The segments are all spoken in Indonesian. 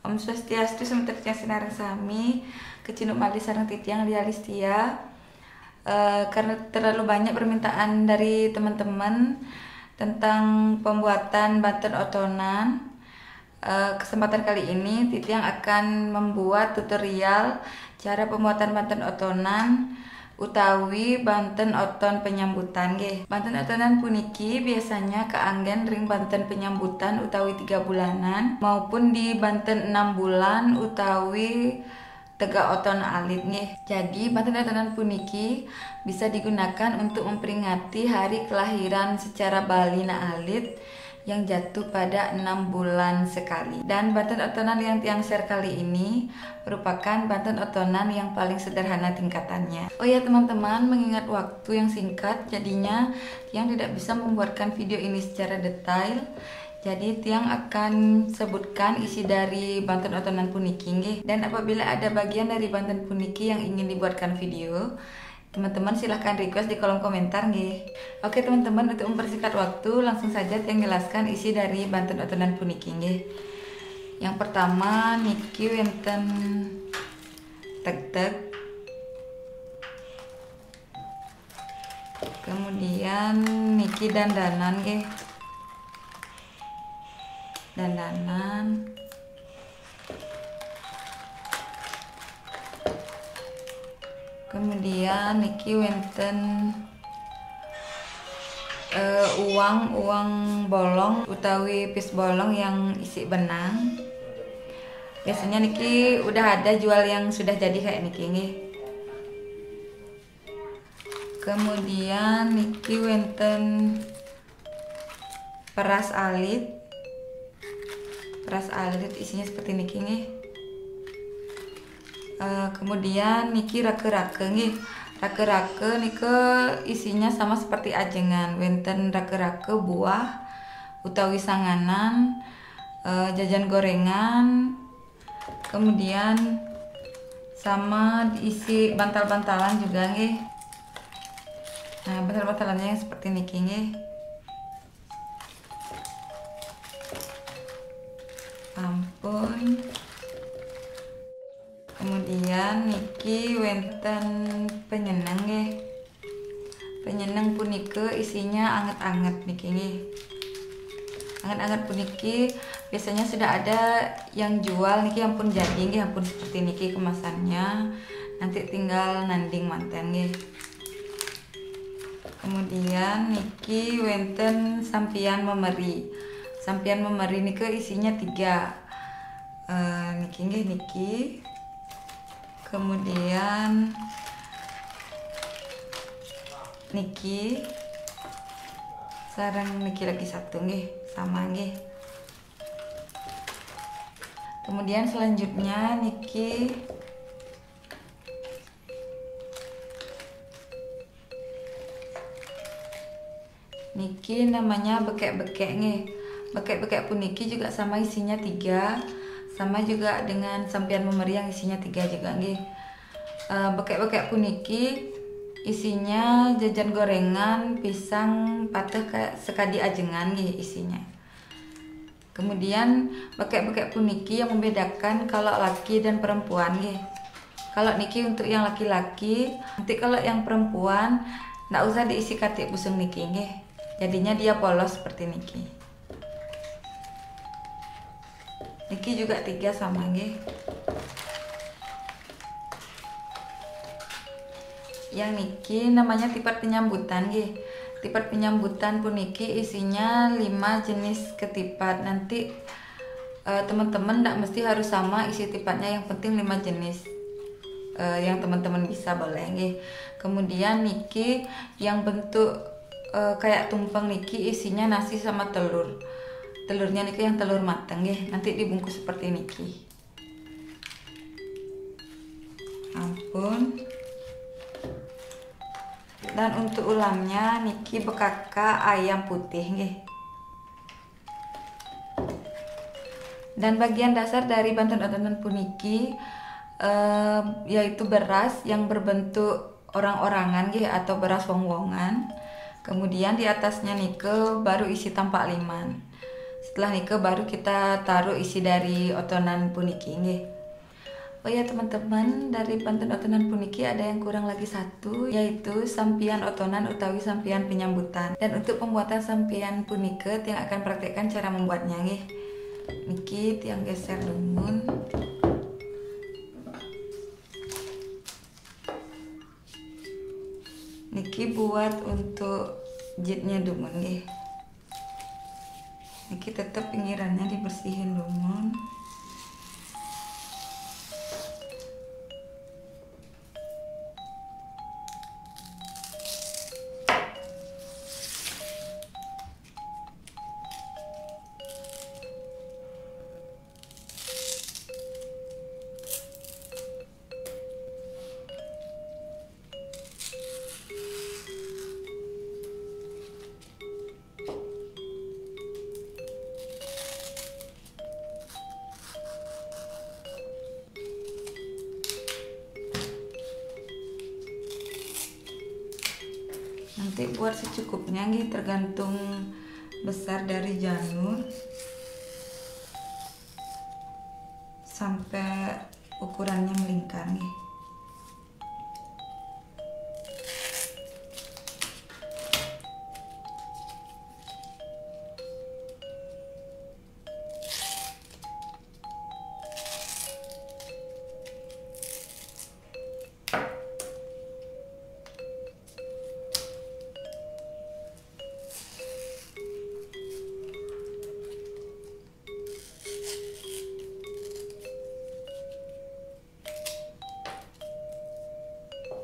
Om Swastiastu, Semeterja Sinareng Sami, Kecinuk Mali Sareng Titiang Lialistia. Karena terlalu banyak permintaan dari teman-teman tentang pembuatan banten otonan, kesempatan kali ini Titiang akan membuat tutorial cara pembuatan banten otonan utawi banten oton penyambutan nggih. Banten otonan puniki biasanya keanggen ring banten penyambutan utawi 3 bulanan maupun di banten 6 bulan utawi tegak oton alit nggih. Jadi banten otonan puniki bisa digunakan untuk memperingati hari kelahiran secara balina alit yang jatuh pada 6 bulan sekali. Dan banten otonan yang tiang share kali ini merupakan banten otonan yang paling sederhana tingkatannya. Oh ya teman-teman, mengingat waktu yang singkat, jadinya tiang tidak bisa membuatkan video ini secara detail. Jadi tiang akan sebutkan isi dari banten otonan puniki nggih. Dan apabila ada bagian dari banten puniki yang ingin dibuatkan video, teman-teman silahkan request di kolom komentar nggih. Oke teman-teman, untuk mempersingkat waktu langsung saja tiang jelaskan isi dari banten otonan puniki nggih. Yang pertama niki wonten teg-teg. Kemudian niki dandanan nggih. Dandanan. Kemudian niki wonten uang bolong utawi pis bolong yang isi benang. Biasanya niki udah ada jual yang sudah jadi kayak niki nggih. Kemudian niki wonten peras alit. Peras alit isinya seperti niki nggih. Kemudian niki rake-rake nggih. Rake-rake nike isinya sama seperti ajengan. Wonten rake-rake buah utawi sanganan, jajan gorengan, kemudian sama diisi bantal-bantalan juga nggih. Nah, bantal-bantalannya yang seperti niki nggih. Ampun. Kemudian niki wonten penyeneng nggih. Penyeneng punike isinya anget-anget niki nggih. Anget-anget puniki biasanya sudah ada yang jual niki ampun jadi nggih, ampun seperti niki kemasannya. Nanti tinggal nanding manten nggih. Kemudian niki wonten sampian memeri. Sampian memeri niki isinya 3. Niki nggih niki. Kemudian niki sareng niki lagi satu nggih, sama nggih. Kemudian selanjutnya niki namanya bekek-bekek nggih. Bekek-bekek puniki juga sama isinya 3. Sama juga dengan sampian memeri yang isinya 3 juga nggih. Bekek-bekek puniki isinya jajan gorengan, pisang, pateh sekadi ajengan nggih isinya. Kemudian bekek-bekek puniki yang membedakan kalau laki dan perempuan nggih. Kalau niki untuk yang laki-laki, nanti kalau yang perempuan nggak usah diisi katik busung niki nggih. Jadinya dia polos seperti niki. Niki juga 3 sama nggih. Yang niki namanya tipat penyambutan nggih. Tipat penyambutan puniki isinya 5 jenis ketipat. Nanti teman-teman ndak mesti harus sama isi tipatnya, yang penting 5 jenis. Yang teman-teman bisa boleh nggih. Kemudian niki yang bentuk kayak tumpeng niki isinya nasi sama telur. Telurnya niki yang telur mateng nggih, nanti dibungkus seperti niki. Ampun. Dan untuk ulamnya niki bekaka ayam putih nggih. Dan bagian dasar dari banten otonan puniki yaitu beras yang berbentuk orang-orangan nggih atau beras wong-wongan. Kemudian di atasnya nike baru isi tampak liman. Setelah nike baru kita taruh isi dari otonan puniki nggih. Oh ya teman-teman, dari pantun otonan puniki ada yang kurang lagi satu, yaitu sampian otonan utawi sampian penyambutan. Dan untuk pembuatan sampian punike yang akan praktekkan cara membuatnya nggih. Niki tiang geser lumun. Niki buat untuk jitnya lumun nggih. Niki tetap pinggirannya dibersihin lumun. Nanti buat secukupnya nih, tergantung besar dari janur sampai ukurannya melingkar nih.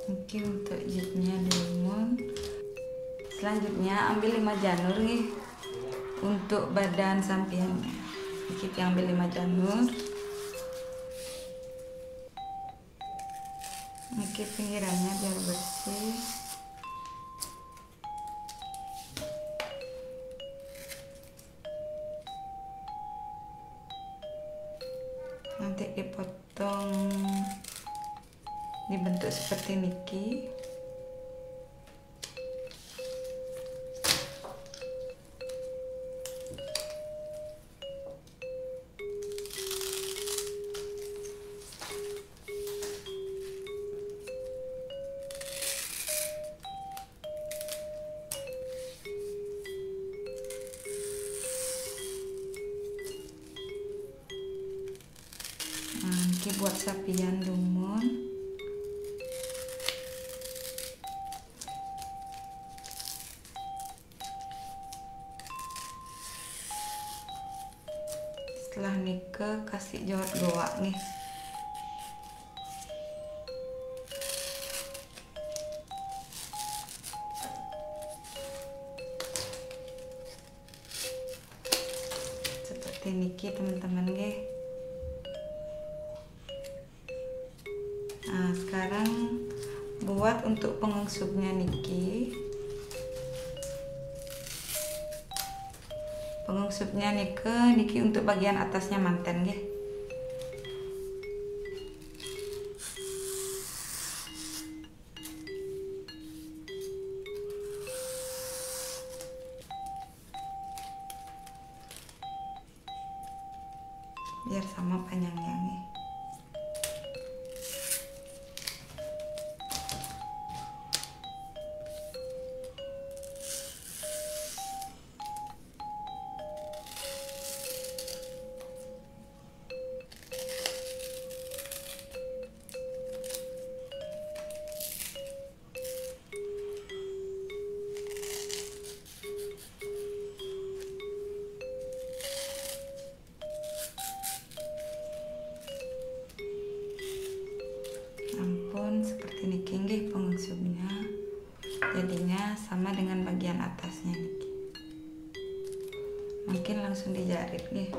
Oke, untuk jitnya lumun. Selanjutnya ambil 5 janur nih untuk badan sampiannya. Kita ambil 5 janur. Oke, pinggirannya biar bersih. Nanti dipotong dibentuk seperti niki. Nah, niki buat sapian lumun. Setelah nike kasih jawat goa nih. Seperti niki teman-teman nggih. Nah, sekarang buat untuk pengungsupnya niki. Pengungsupnya niki untuk bagian atasnya manten nggih. Biar sama panjangnya nih. Seperti niki nggih pengungsupnya, jadinya sama dengan bagian atasnya niki. Mungkin langsung dijarit nih.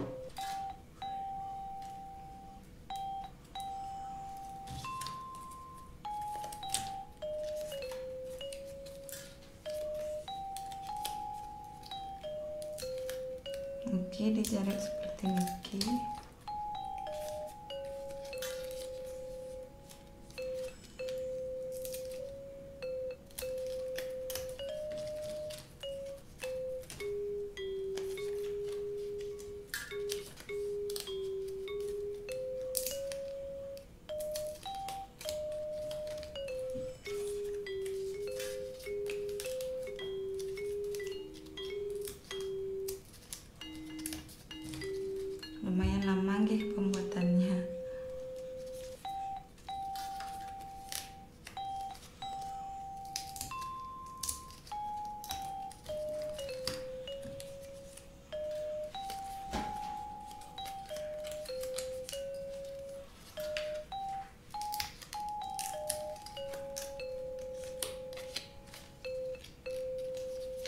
Oke, dijarit seperti niki.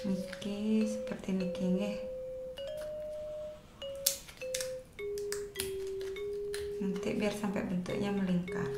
niki seperti niki nggih. Nanti biar sampai bentuknya melingkar.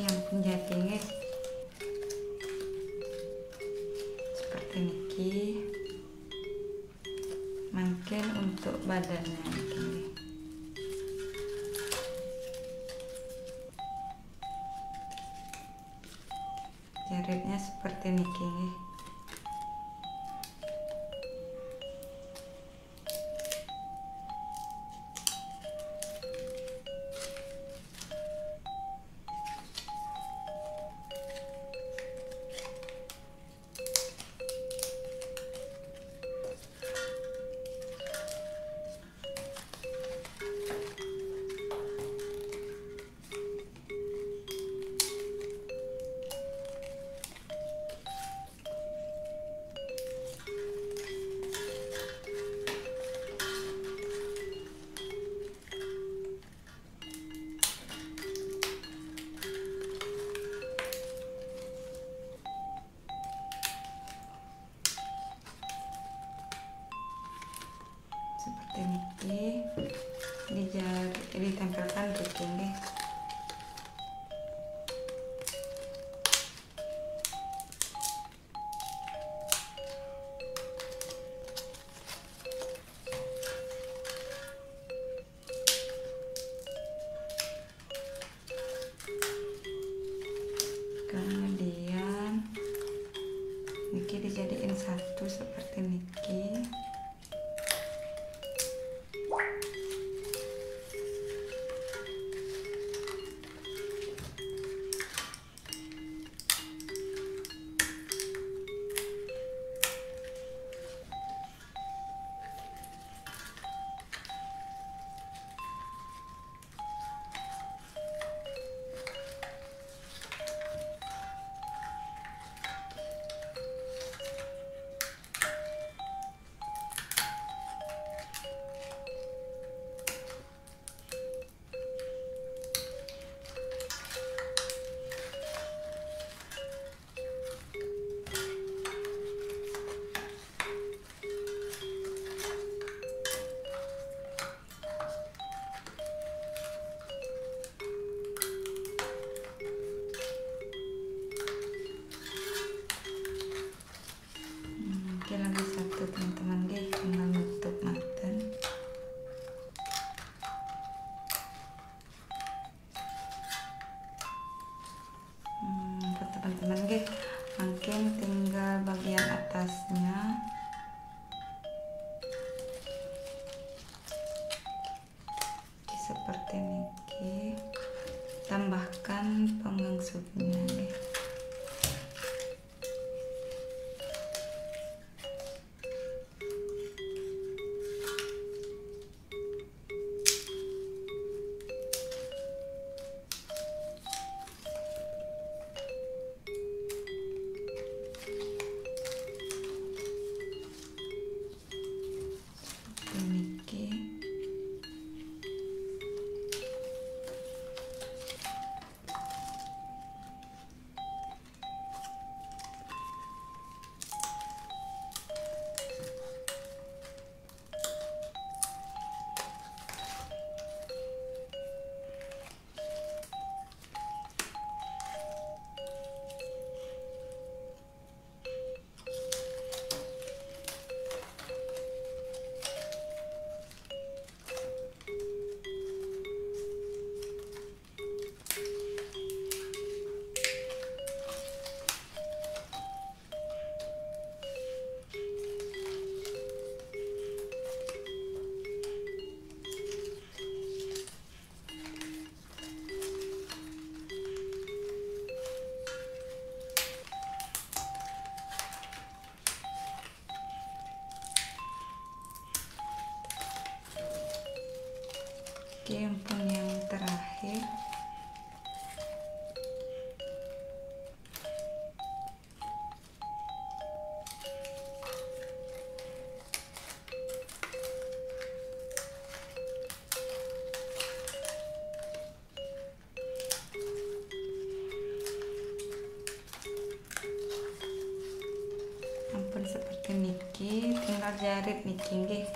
Yang penjahitnya seperti niki, mungkin untuk badannya niki. Jaritnya seperti niki. Seperti niki, ditempelkan gitu nggih. Kemudian niki dijadiin satu seperti niki. Lagi satu teman-teman deh, tinggal nutup manten. Buat teman-teman deh, mungkin tinggal bagian atasnya seperti niki, tambahkan pengangsutnya deh. tinggal jarit niki nggih.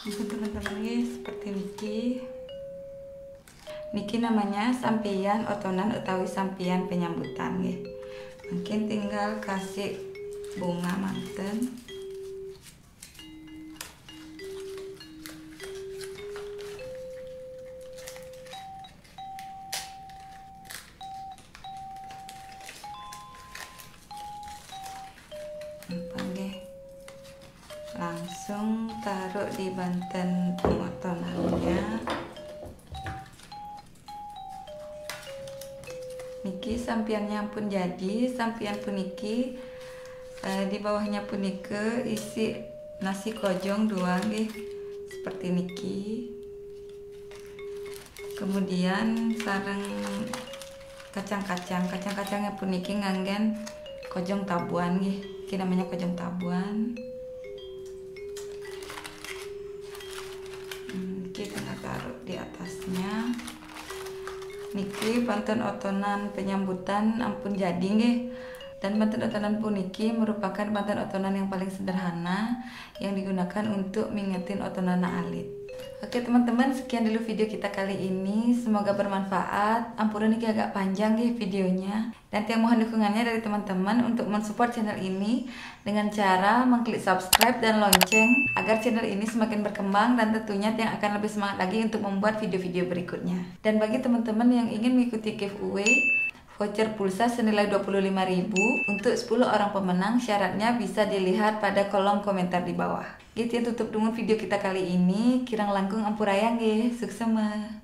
Teman-teman ini seperti niki namanya sampian otonan utawi sampian penyambutan nggih. Mungkin tinggal kasih bunga manten. Langsung taruh di banten pengotonannya. Niki sampiannya pun jadi, sampian puniki di bawahnya punike isi nasi kojong dua nggih, seperti niki. Kemudian sareng kacang-kacangnya puniki nganggen kojong tabuan nggih, iki namanya kojong tabuan. Kita taruh di atasnya. Niki banten otonan penyambutan ampun jadi nggih. Dan banten otonan puniki merupakan banten otonan yang paling sederhana yang digunakan untuk mengingetin otonan alit. Oke teman-teman, sekian dulu video kita kali ini. Semoga bermanfaat. Ampun ini agak panjang nih videonya. Dan yang mohon dukungannya dari teman-teman untuk mensupport channel ini dengan cara mengklik subscribe dan lonceng agar channel ini semakin berkembang dan tentunya yang akan lebih semangat lagi untuk membuat video-video berikutnya. Dan bagi teman-teman yang ingin mengikuti giveaway voucher pulsa senilai 25.000 untuk 10 orang pemenang, syaratnya bisa dilihat pada kolom komentar di bawah. Gitu ya, tutup dengan video kita kali ini. Kirang langkung ampurayang nggih, suksema.